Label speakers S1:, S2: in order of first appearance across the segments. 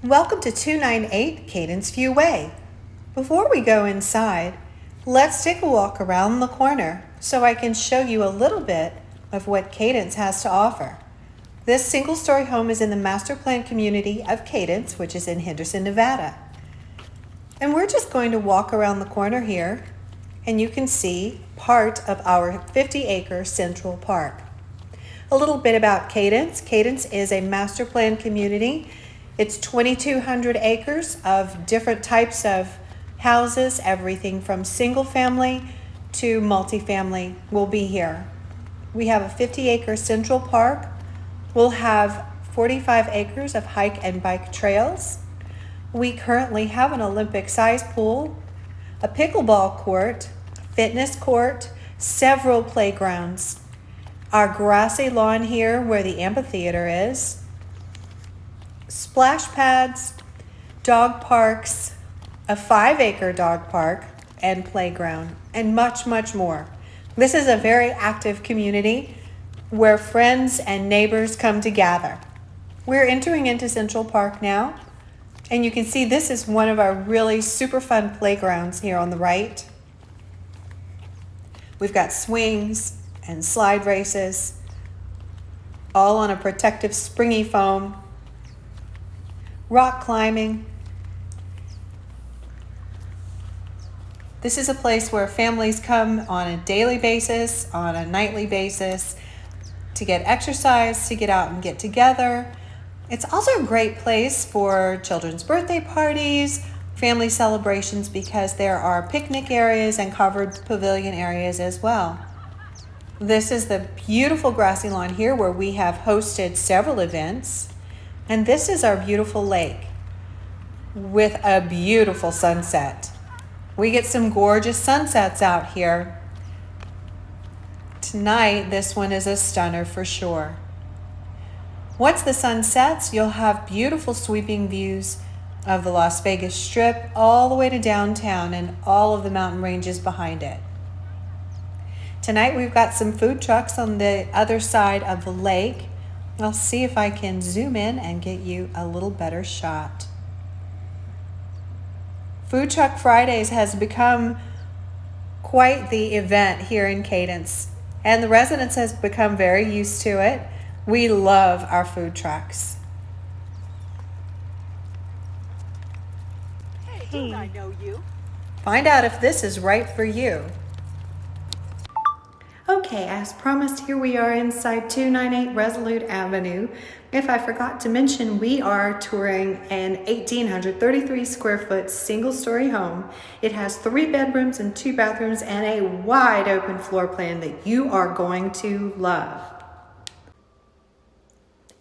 S1: Welcome to 298 Cadence View Way. Before we go inside, let's take a walk around the corner so I can show you a little bit of what Cadence has to offer. This single-story home is in the master plan community of Cadence, which is in Henderson, Nevada. And we're just going to walk around the corner here, and you can see part of our 50-acre Central Park. A little bit about Cadence. Cadence is a master plan community. It's 2,200 acres of different types of houses, everything from single family to multifamily will be here. We have a 50-acre Central Park. We'll have 45 acres of hike and bike trails. We currently have an Olympic-sized pool, a pickleball court, fitness court, several playgrounds, our grassy lawn here where the amphitheater is, splash pads, dog parks, a 5-acre dog park and playground, and much, much more. This is a very active community where friends and neighbors come to gather. We're entering into Central Park now, and you can see this is one of our really super fun playgrounds here on the right. We've got swings and slide races, all on a protective springy foam. Rock climbing. This is a place where families come on a daily basis, on a nightly basis, to get exercise, to get out and get together. It's also a great place for children's birthday parties, family celebrations, because there are picnic areas and covered pavilion areas as well. This is the beautiful grassy lawn here where we have hosted several events. And this is our beautiful lake with a beautiful sunset. We get some gorgeous sunsets out here. Tonight, this one is a stunner for sure. Once the sun sets, you'll have beautiful sweeping views of the Las Vegas Strip all the way to downtown and all of the mountain ranges behind it. Tonight, we've got some food trucks on the other side of the lake. I'll see if I can zoom in and get you a little better shot. Food Truck Fridays has become quite the event here in Cadence, and the residents has become very used to it. We love our food trucks.
S2: Hey, don't I know you?
S1: Find out if this is right for you. Okay, as promised, here we are inside 298 Resolute Avenue. If I forgot to mention, we are touring an 1,833 square foot single-story home. It has 3 bedrooms and 2 bathrooms and a wide open floor plan that you are going to love.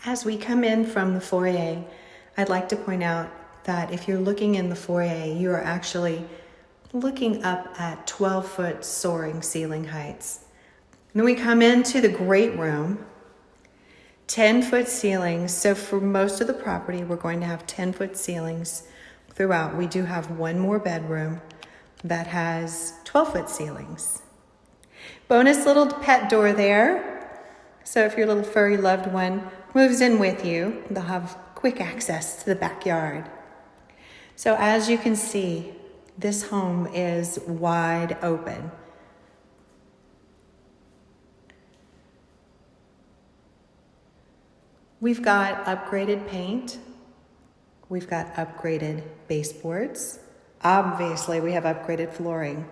S1: As we come in from the foyer, I'd like to point out that if you're looking in the foyer, you are actually looking up at 12-foot soaring ceiling heights. Then we come into the great room, 10-foot ceilings. So for most of the property, we're going to have 10-foot ceilings throughout. We do have one more bedroom that has 12-foot ceilings. Bonus little pet door there. So if your little furry loved one moves in with you, they'll have quick access to the backyard. So as you can see, this home is wide open. We've got upgraded paint. We've got upgraded baseboards. Obviously, we have upgraded flooring.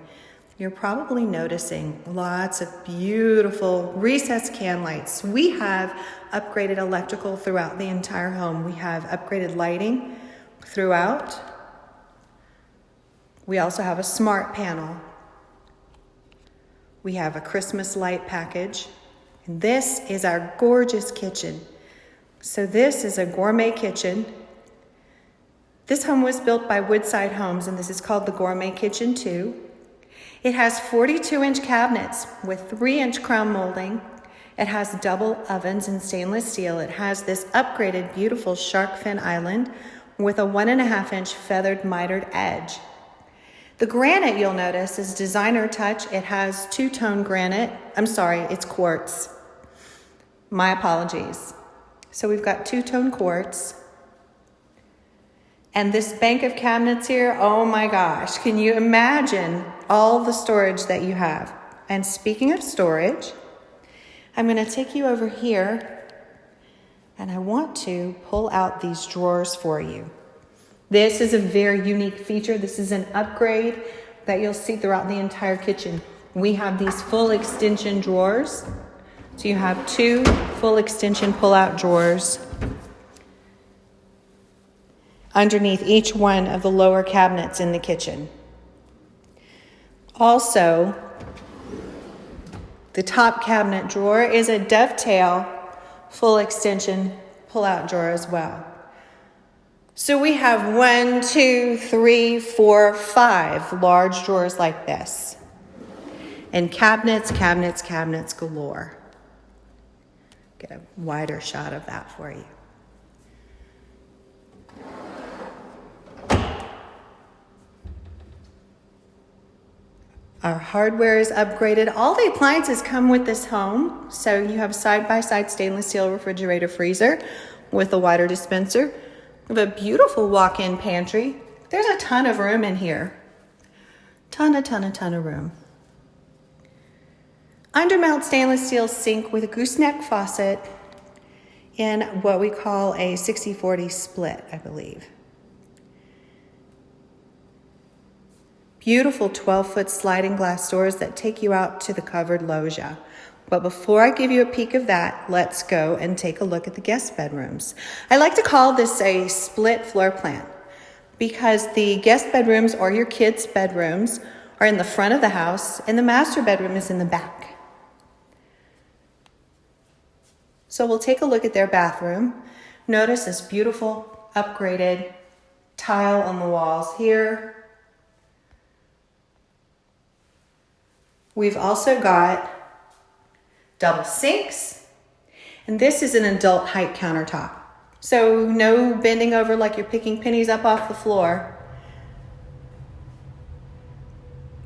S1: You're probably noticing lots of beautiful recessed can lights. We have upgraded electrical throughout the entire home. We have upgraded lighting throughout. We also have a smart panel. We have a Christmas light package. And this is our gorgeous kitchen. So this is a gourmet kitchen. This home was built by Woodside Homes, and this is called the Gourmet Kitchen 2. It has 42-inch cabinets with 3-inch crown molding. It has double ovens in stainless steel. It has this upgraded, beautiful shark fin island with a 1.5-inch feathered mitered edge. The granite, you'll notice, is designer touch. It has two-tone granite. I'm sorry, it's quartz. My apologies. So we've got two-tone quartz. And this bank of cabinets here, oh my gosh, can you imagine all the storage that you have? And speaking of storage, I'm going to take you over here and I want to pull out these drawers for you. This is a very unique feature. This is an upgrade that you'll see throughout the entire kitchen. We have these full extension drawers. So you have 2 full extension pull-out drawers underneath each one of the lower cabinets in the kitchen. Also, the top cabinet drawer is a dovetail full extension pull-out drawer as well. So we have 1, 2, 3, 4, 5 large drawers like this. And cabinets galore. Get a wider shot of that for you. Our hardware is upgraded. All the appliances come with this home. So you have side-by-side stainless steel refrigerator freezer with a water dispenser. We have a beautiful walk-in pantry. There's a ton of room in here. Ton of room. Undermount stainless steel sink with a gooseneck faucet in what we call a 60-40 split, I believe. Beautiful 12-foot sliding glass doors that take you out to the covered loggia. But before I give you a peek of that, let's go and take a look at the guest bedrooms. I like to call this a split floor plan because the guest bedrooms or your kids' bedrooms are in the front of the house and the master bedroom is in the back. So we'll take a look at their bathroom. Notice this beautiful upgraded tile on the walls here. We've also got double sinks, and this is an adult height countertop. So no bending over like you're picking pennies up off the floor.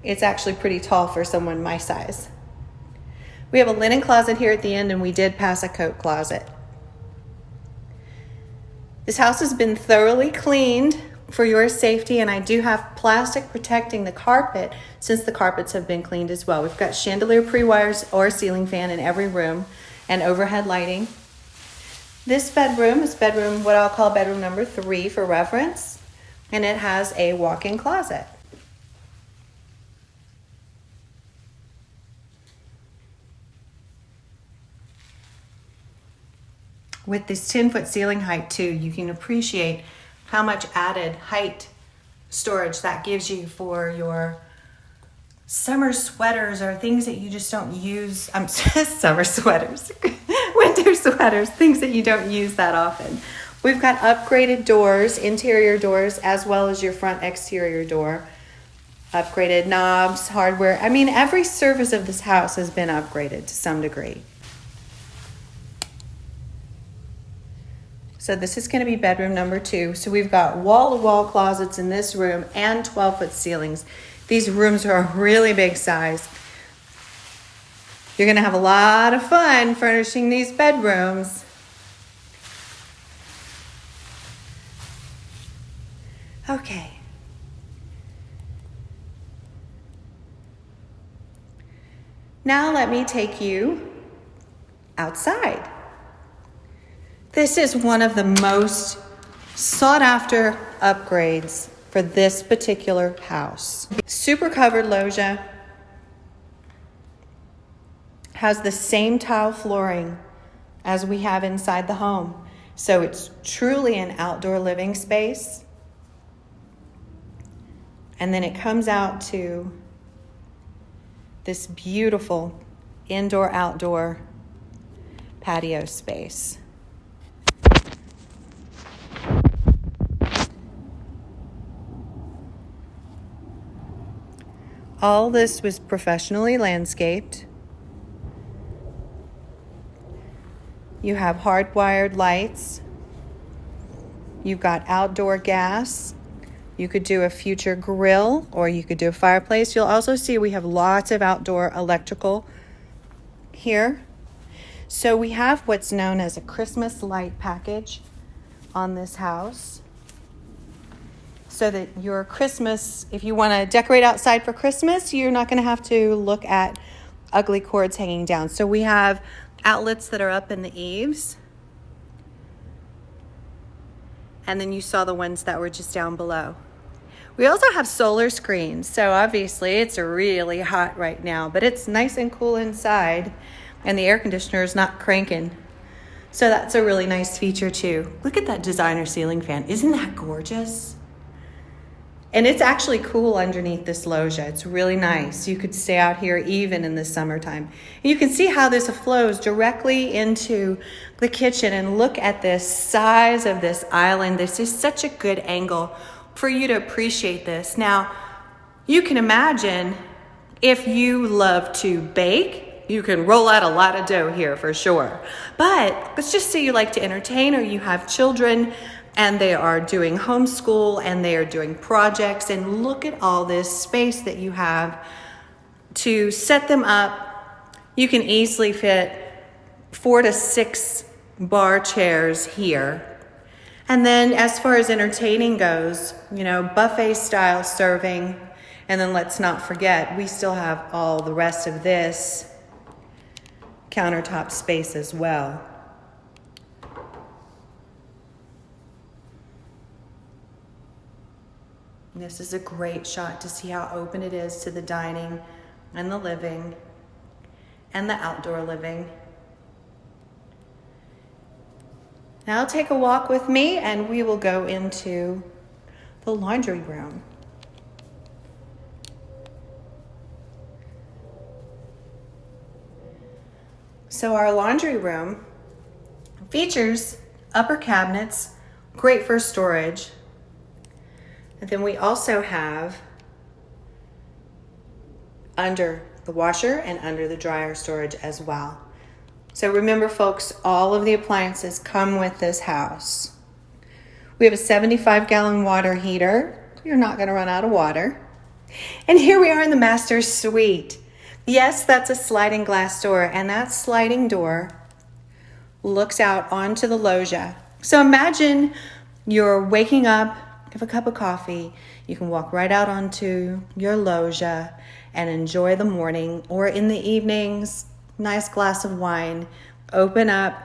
S1: It's actually pretty tall for someone my size. We have a linen closet here at the end, and we did pass a coat closet. This house has been thoroughly cleaned for your safety, and I do have plastic protecting the carpet since the carpets have been cleaned as well. We've got chandelier pre-wires or a ceiling fan in every room and overhead lighting. This bedroom is what I'll call bedroom number 3 for reference, and it has a walk-in closet. With this 10-foot ceiling height too, you can appreciate how much added height storage that gives you for your summer sweaters or things that you just don't use. Summer sweaters, winter sweaters, things that you don't use that often. We've got upgraded doors, interior doors, as well as your front exterior door. Upgraded knobs, hardware. I mean, every surface of this house has been upgraded to some degree. So this is going to be bedroom number 2. So we've got wall-to-wall closets in this room and 12-foot ceilings. These rooms are a really big size. You're going to have a lot of fun furnishing these bedrooms. Okay. Now let me take you outside. This is one of the most sought after upgrades for this particular house. Super covered loggia has the same tile flooring as we have inside the home. So it's truly an outdoor living space. And then it comes out to this beautiful indoor-outdoor patio space. All this was professionally landscaped. You have hardwired lights. You've got outdoor gas. You could do a future grill or you could do a fireplace. You'll also see we have lots of outdoor electrical here. So we have what's known as a Christmas light package on this house. so that your Christmas, if you want to decorate outside for Christmas, you're not going to have to look at ugly cords hanging down. So we have outlets that are up in the eaves. And then you saw the ones that were just down below. We also have solar screens. So obviously it's really hot right now, but it's nice and cool inside and the air conditioner is not cranking. So that's a really nice feature too. Look at that designer ceiling fan. Isn't that gorgeous? And it's actually cool underneath this loggia. It's really nice. You could stay out here even in the summertime. And you can see how this flows directly into the kitchen. And look at this size of this island. This is such a good angle for you to appreciate this. Now, you can imagine if you love to bake, you can roll out a lot of dough here for sure. But let's just say you like to entertain or you have children and they are doing homeschool and they are doing projects, and look at all this space that you have to set them up. You can easily fit 4 to 6 bar chairs here. And then as far as entertaining goes, buffet style serving. And then let's not forget, we still have all the rest of this countertop space as well. This is a great shot to see how open it is to the dining and the living and the outdoor living. Now take a walk with me and we will go into the laundry room. So our laundry room features upper cabinets, great for storage. And then we also have under the washer and under the dryer storage as well. So remember folks, all of the appliances come with this house. We have a 75-gallon water heater. You're not going to run out of water. And here we are in the master suite. Yes, that's a sliding glass door, and that sliding door looks out onto the loggia. So imagine you're waking up, have a cup of coffee, you can walk right out onto your loggia and enjoy the morning, or in the evenings, nice glass of wine, open up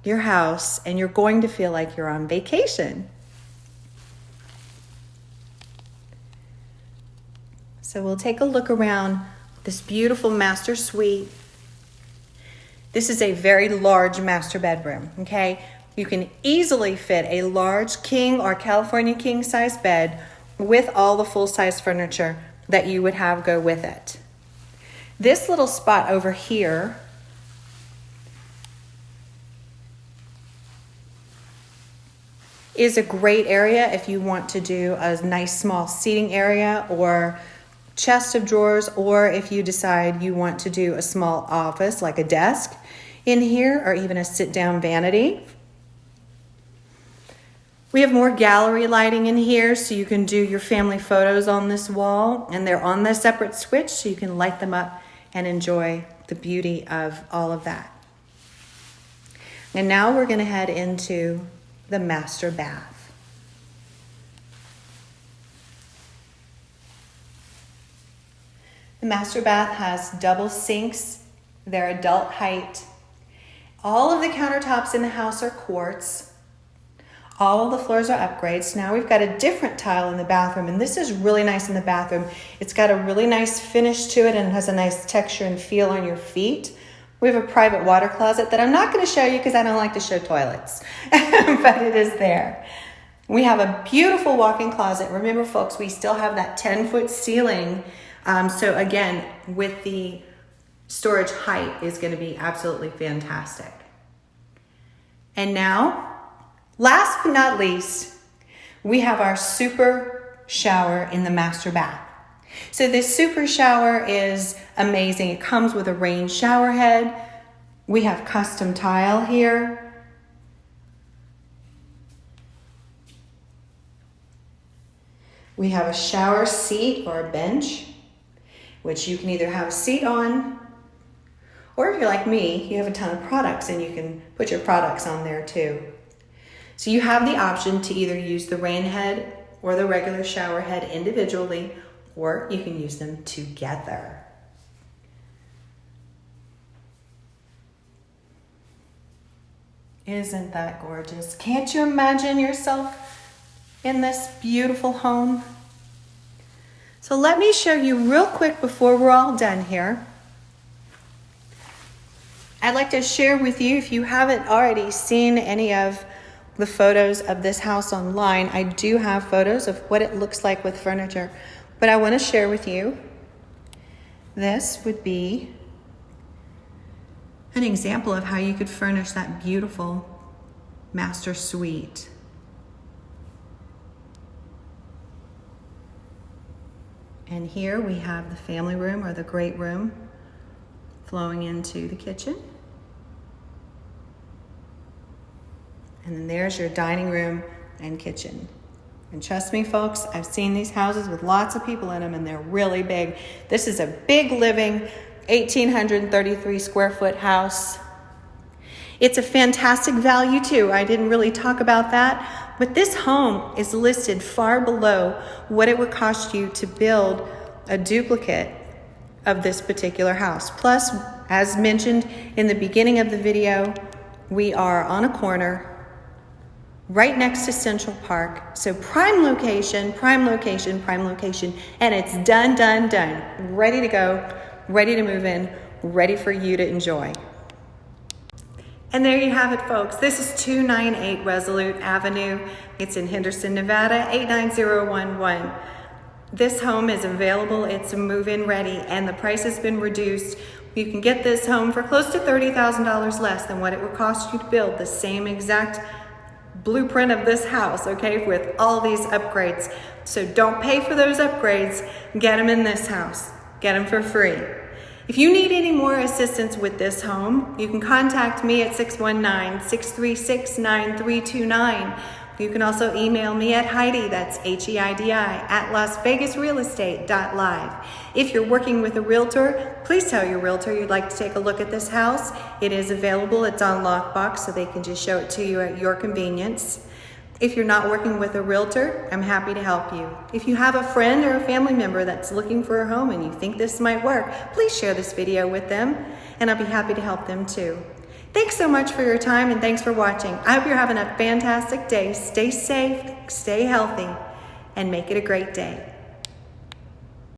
S1: your house, and you're going to feel like you're on vacation. So we'll take a look around this beautiful master suite. This is a very large master bedroom, okay? You can easily fit a large king or California king size bed with all the full size furniture that you would have go with it. This little spot over here is a great area if you want to do a nice small seating area or chest of drawers, or if you decide you want to do a small office like a desk in here, or even a sit-down vanity. We have more gallery lighting in here, so you can do your family photos on this wall, and they're on the separate switch, so you can light them up and enjoy the beauty of all of that. And now we're going to head into the master bath. The master bath has double sinks. They're adult height. All of the countertops in the house are quartz. All of the floors are upgrades. Now we've got a different tile in the bathroom, and this is really nice in the bathroom. It's got a really nice finish to it and has a nice texture and feel on your feet. We have a private water closet that I'm not going to show you because I don't like to show toilets, but it is there. We have a beautiful walk-in closet. Remember, folks, we still have that 10-foot ceiling. So again, with the storage height is going to be absolutely fantastic. And now, last but not least, we have our super shower in the master bath. So this super shower is amazing. It comes with a rain shower head. We have custom tile here. We have a shower seat or a bench, which you can either have a seat on, or if you're like me, you have a ton of products and you can put your products on there too. So you have the option to either use the rain head or the regular shower head individually, or you can use them together. Isn't that gorgeous? Can't you imagine yourself in this beautiful home? So let me show you real quick before we're all done here. I'd like to share with you, if you haven't already seen any of the photos of this house online, I do have photos of what it looks like with furniture, but I want to share with you. This would be an example of how you could furnish that beautiful master suite. And here we have the family room or the great room flowing into the kitchen. And then there's your dining room and kitchen. And trust me, folks, I've seen these houses with lots of people in them, and they're really big. This is a big living 1,833 square foot house. It's a fantastic value too. I didn't really talk about that, but this home is listed far below what it would cost you to build a duplicate of this particular house. Plus, as mentioned in the beginning of the video, we are on a corner right next to Central Park. So prime location, and it's done. Ready to go, ready to move in, ready for you to enjoy. And there you have it, folks. This is 298 Resolute Avenue. It's in Henderson, Nevada, 89011. This home is available. It's move-in ready, and the price has been reduced. You can get this home for close to $30,000 less than what it would cost you to build the same exact blueprint of this house, okay, with all these upgrades. So don't pay for those upgrades. Get them in this house. Get them for free. If you need any more assistance with this home, you can contact me at 619-636-9329. You can also email me at Heidi, that's Heidi, at LasVegasRealEstate.live. If you're working with a realtor, please tell your realtor you'd like to take a look at this house. It is available. It's on lockbox, so they can just show it to you at your convenience. If you're not working with a realtor, I'm happy to help you. If you have a friend or a family member that's looking for a home and you think this might work, please share this video with them, and I'll be happy to help them too. Thanks so much for your time, and thanks for watching. I hope you're having a fantastic day. Stay safe, stay healthy, and make it a great day.